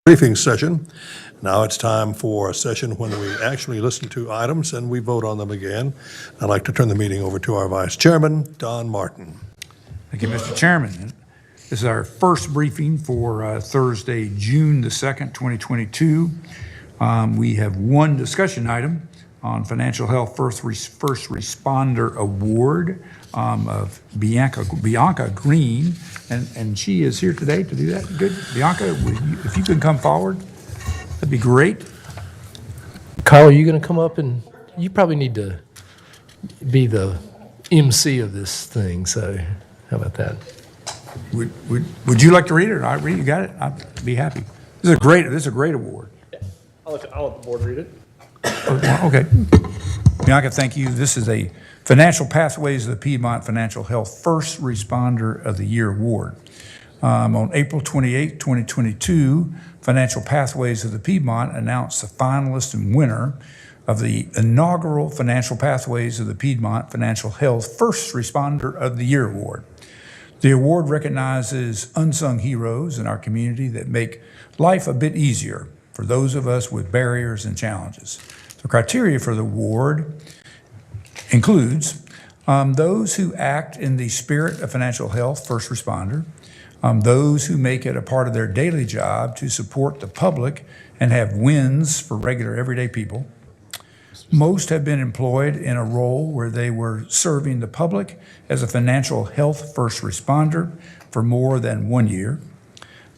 briefing session. Now it's time for a session when we actually listen to items and we vote on them again. I'd like to turn the meeting over to our Vice Chairman, Don Martin. Thank you, Mr. Chairman. This is our first briefing for Thursday, June the 2nd, 2022. We have one discussion item on Financial Health First Responder Award of Bianca Greene, and she is here today to do that. Good. Bianca, if you could come forward, that'd be great. Kyle, are you going to come up? And you probably need to be the MC of this thing, so how about that? Would you like to read it, or I read it? You got it? I'd be happy. This is a great award. Yeah. I'll let the board read it. Okay. Bianca, thank you. This is a Financial Pathways of the Piedmont Financial Health First Responder of the Year Award. On April 28, 2022, Financial Pathways of the Piedmont announced the finalist and winner of the inaugural Financial Pathways of the Piedmont Financial Health First Responder of the Year Award. The award recognizes unsung heroes in our community that make life a bit easier for those of us with barriers and challenges. The criteria for the award includes those who act in the spirit of financial health, first responder, those who make it a part of their daily job to support the public and have wins for regular everyday people. Most have been employed in a role where they were serving the public as a financial health first responder for more than 1 year.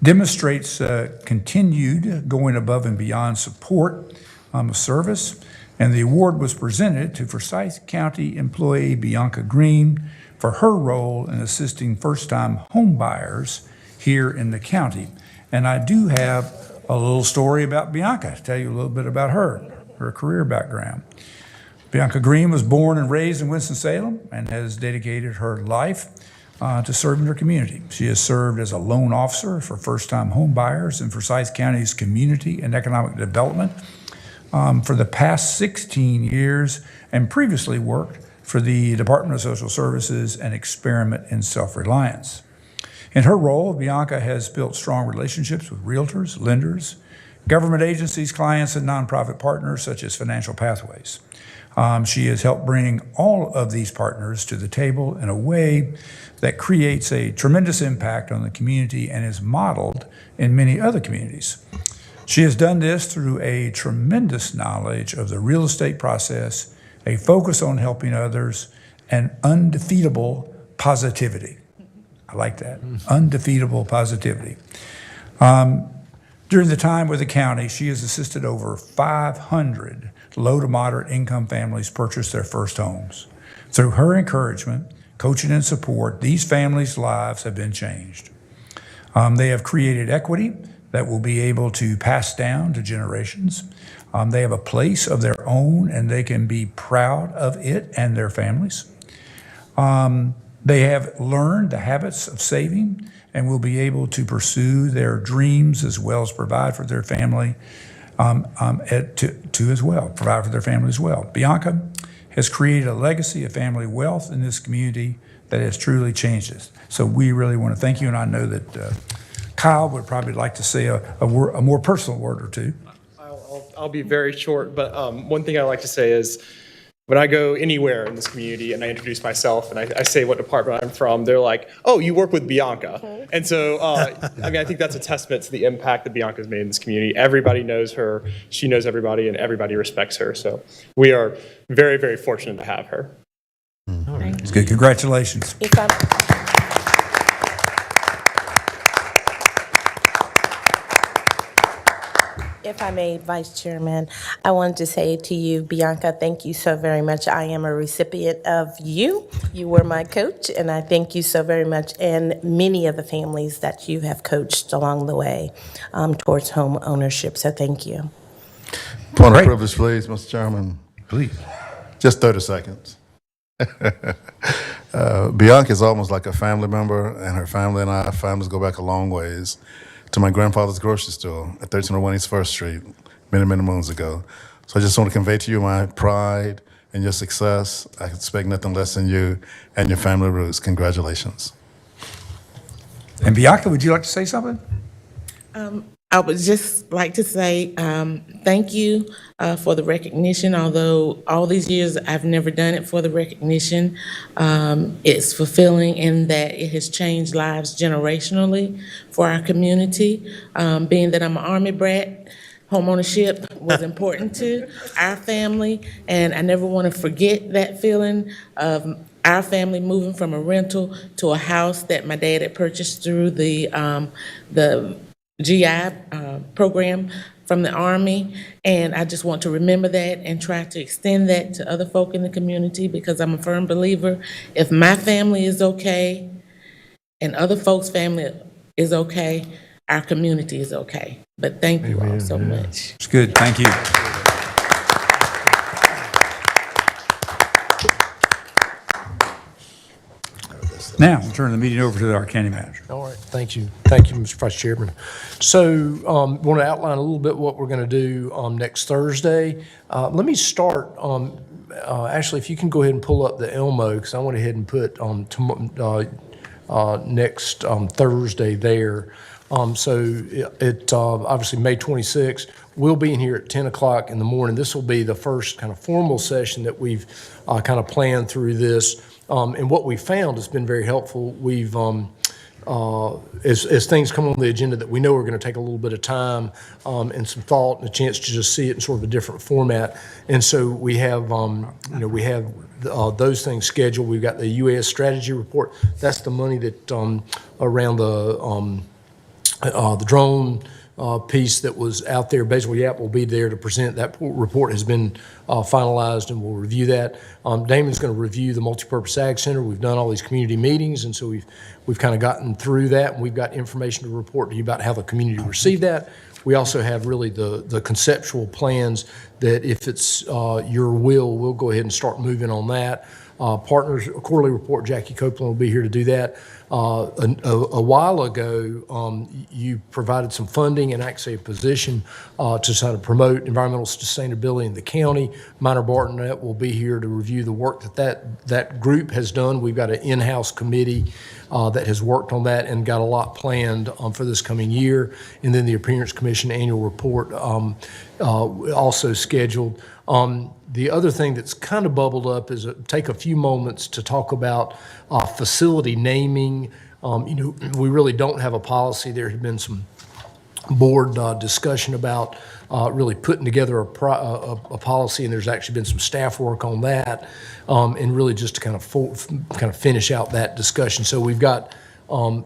Demonstrates continued going above and beyond support of service, and the award was presented to Forsyth County employee Bianca Greene for her role in assisting first-time home buyers here in the county. And I do have a little story about Bianca, to tell you a little bit about her career background. Bianca Greene was born and raised in Winston-Salem and has dedicated her life to serving her community. She has served as a loan officer for first-time home buyers in Forsyth County's Community and Economic Development for the past 16 years, and previously worked for the Department of Social Services and Experiment in Self-Reliance. In her role, Bianca has built strong relationships with realtors, lenders, government agencies, clients, and nonprofit partners such as Financial Pathways. She has helped bring all of these partners to the table in a way that creates a tremendous impact on the community and is modeled in many other communities. She has done this through a tremendous knowledge of the real estate process, a focus on helping others, and undefeatable positivity. I like that, undefeatable positivity. During the time with the county, she has assisted over 500 low to moderate income families purchase their first homes. Through her encouragement, coaching, and support, these families' lives have been changed. They have created equity that will be able to pass down to generations. They have a place of their own, and they can be proud of it and their families. They have learned the habits of saving and will be able to pursue their dreams as well as provide for their family provide for their family as well. Bianca has created a legacy of family wealth in this community that has truly changed us. So we really want to thank you, and I know that Kyle would probably like to say a more personal word or two. I'll be very short, but one thing I like to say is when I go anywhere in this community and I introduce myself and I say what department I'm from, they're like, "Oh, you work with Bianca." Okay. And so, I think that's a testament to the impact that Bianca's made in this community. Everybody knows her, she knows everybody, and everybody respects her. So we are very, very fortunate to have her. All right. It's good. Congratulations. If I may, Vice Chairman, I wanted to say to you, Bianca, thank you so very much. I am a recipient of you. You were my coach, and I thank you so very much, and many of the families that you have coached along the way towards home ownership. So thank you. Point of privilege, please, Mr. Chairman. Please. Just 30 seconds. Bianca is almost like a family member, and her family and our families go back a long ways. To my grandfather's grocery store at 1301 East 1st Street many, many moons ago. So I just want to convey to you my pride in your success. I expect nothing less than you and your family roots. Congratulations. And Bianca, would you like to say something? I would just like to say thank you for the recognition. Although all these years I've never done it for the recognition, it's fulfilling in that it has changed lives generationally for our community. Being that I'm an Army brat, homeownership was important to our family, and I never want to forget that feeling of our family moving from a rental to a house that my dad had purchased through the GI program from the Army, and I just want to remember that and try to extend that to other folk in the community, because I'm a firm believer, if my family is okay and other folks' family is okay, our community is okay. But thank you all so much. It's good. Thank you. Now, we'll turn the meeting over to our county manager. All right, thank you. Thank you, Mr. Vice Chairman. So, want to outline a little bit what we're going to do next Thursday. Let me start, actually, if you can go ahead and pull up the Elmo, because I went ahead and put next Thursday there. So it obviously May 26th, we'll be in here at 10 o'clock in the morning. This will be the first kind of formal session that we've kind of planned through this. And what we found has been very helpful. We've, as things come on the agenda that we know are going to take a little bit of time and some thought and a chance to just see it in sort of a different format. And so we have, we have those things scheduled. We've got the U.S. strategy report. That's the money that around the drone piece that was out there. Basically, YAP will be there to present. That report has been finalized, and we'll review that. Damon's going to review the multipurpose ag center. We've done all these community meetings, and so we've kind of gotten through that, and we've got information to report to you about how the community received that. We also have really the conceptual plans that if it's your will, we'll go ahead and start moving on that. Partners, a quarterly report, Jackie Copeland will be here to do that. A while ago, you provided some funding and actually a position to try to promote environmental sustainability in the county. Minor Bartonette will be here to review the work that group has done. We've got an in-house committee that has worked on that and got a lot planned for this coming year. And then the Appearance Commission annual report also scheduled. The other thing that's kind of bubbled up is take a few moments to talk about facility naming. We really don't have a policy. There had been some board discussion about really putting together a policy, and there's actually been some staff work on that, and really just to kind of finish out that discussion. So we've got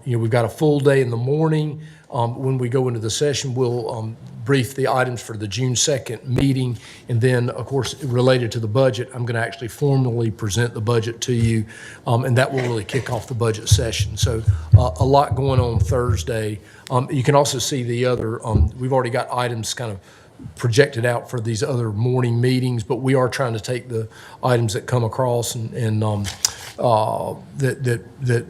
we've got a full day in the morning. When we go into the session, we'll brief the items for the June 2nd meeting. And then, of course, related to the budget, I'm going to actually formally present the budget to you, and that will really kick off the budget session. So a lot going on Thursday. You can also see the other, we've already got items kind of projected out for these other morning meetings, but we are trying to take the items that come across and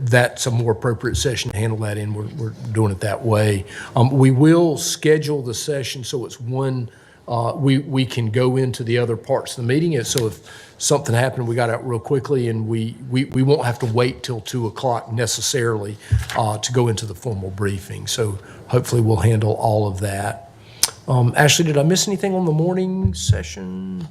that's a more appropriate session to handle that in. We're doing it that way. We will schedule the session so it's one, we can go into the other parts of the meeting. And so if something happened, we got out real quickly, and we won't have to wait till 2 o'clock necessarily to go into the formal briefing. So hopefully we'll handle all of that. Ashley, did I miss anything on the morning session?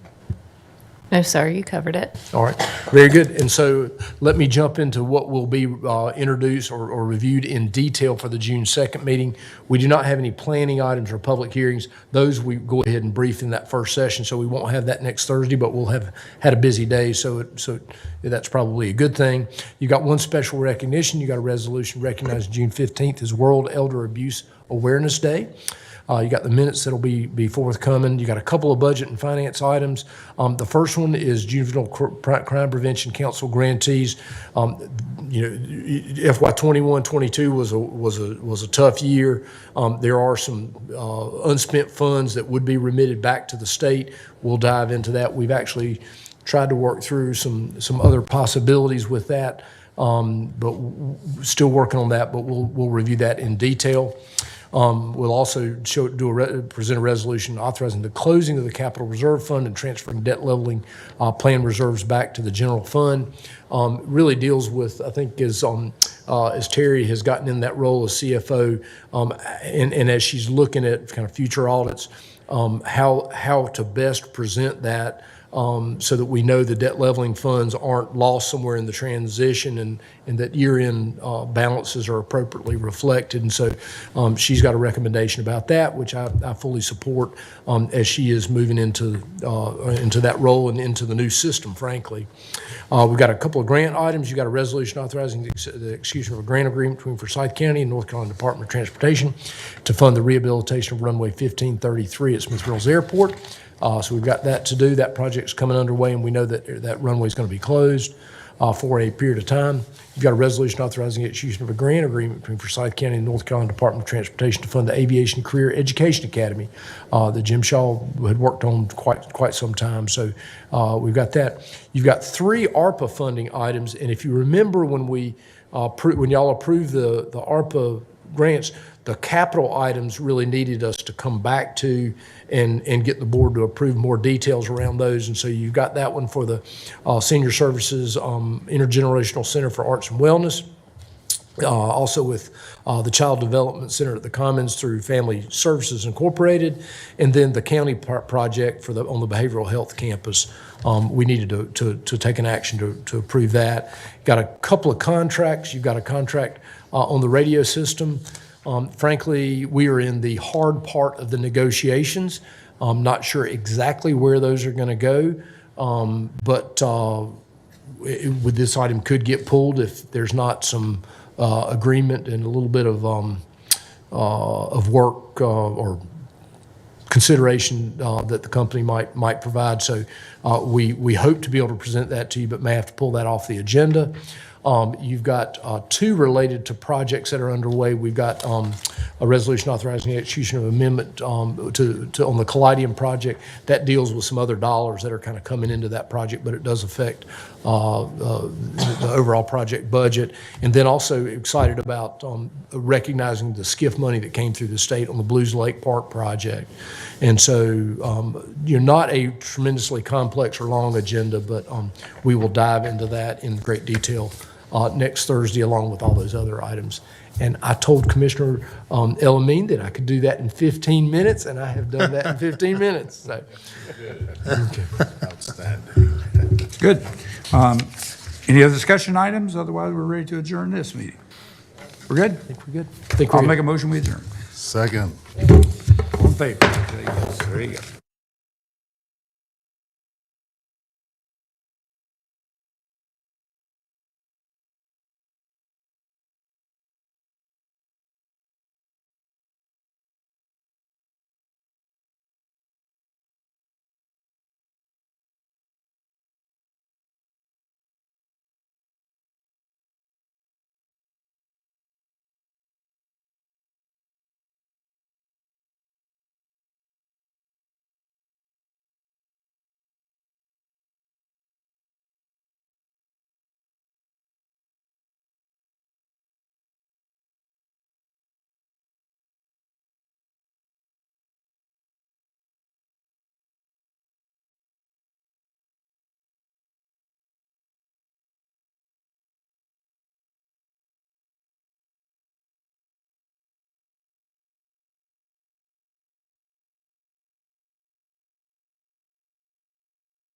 No, sir, you covered it. All right, very good. And so let me jump into what will be introduced or reviewed in detail for the June 2nd meeting. We do not have any planning items or public hearings. Those we go ahead and brief in that first session, so we won't have that next Thursday, but we'll have had a busy day, so that's probably a good thing. You got one special recognition. You got a resolution recognizing June 15th as World Elder Abuse Awareness Day. You got the minutes that'll be forthcoming. You got a couple of budget and finance items. The first one is Juvenile Crime Prevention Council grantees. FY 21-22 was a tough year. There are some unspent funds that would be remitted back to the state. We'll dive into that. We've actually tried to work through some other possibilities with that, but still working on that. But we'll review that in detail. We'll also present a resolution authorizing the closing of the capital reserve fund and transferring debt leveling plan reserves back to the general fund. Really deals with, I think, is as Terry has gotten in that role as CFO, and as she's looking at kind of future audits, how to best present that so that we know the debt leveling funds aren't lost somewhere in the transition, and that year-end balances are appropriately reflected. And so she's got a recommendation about that, which I fully support as she is moving into that role and into the new system, frankly. We've got a couple of grant items. You've got a resolution authorizing the execution of a grant agreement between Forsyth County and North Carolina Department of Transportation to fund the rehabilitation of runway 1533 at Smith Mills Airport. So we've got that to do. That project's coming underway, and we know that that runway is going to be closed for a period of time. You've got a resolution authorizing the execution of a grant agreement between Forsyth County and North Carolina Department of Transportation to fund the Aviation Career Education Academy that Jim Shaw had worked on quite some time. So we've got that. You've got 3 ARPA funding items, and if you remember when when y'all approved the ARPA grants, the capital items really needed us to come back to and get the board to approve more details around those. And so you've got that one for the Senior Services Intergenerational Center for Arts and Wellness. Also with the Child Development Center at the Commons through Family Services Incorporated, and then the county project on the behavioral health campus. We needed to take an action to approve that. Got a couple of contracts. You've got a contract on the radio system. Frankly, we are in the hard part of the negotiations. I'm not sure exactly where those are going to go, but this item could get pulled if there's not some agreement and a little bit of work or consideration that the company might provide. So we hope to be able to present that to you, but may have to pull that off the agenda. You've got 2 related to projects that are underway. We've got a resolution authorizing the execution of amendment on the Callidium project. That deals with some other dollars that are kind of coming into that project, but it does affect the overall project budget. And then also excited about recognizing the SCIF money that came through the state on the Blues Lake Park project. And so you're not a tremendously complex or long agenda, but we will dive into that in great detail next Thursday, along with all those other items. And I told Commissioner Elamine that I could do that in 15 minutes, and I have done that in 15 minutes. So. Okay. Outstanding. Good. Any other discussion items? Otherwise, we're ready to adjourn this meeting. We're good? I think we're good. I'll make a motion, we adjourn. Second. All in favor? There you go.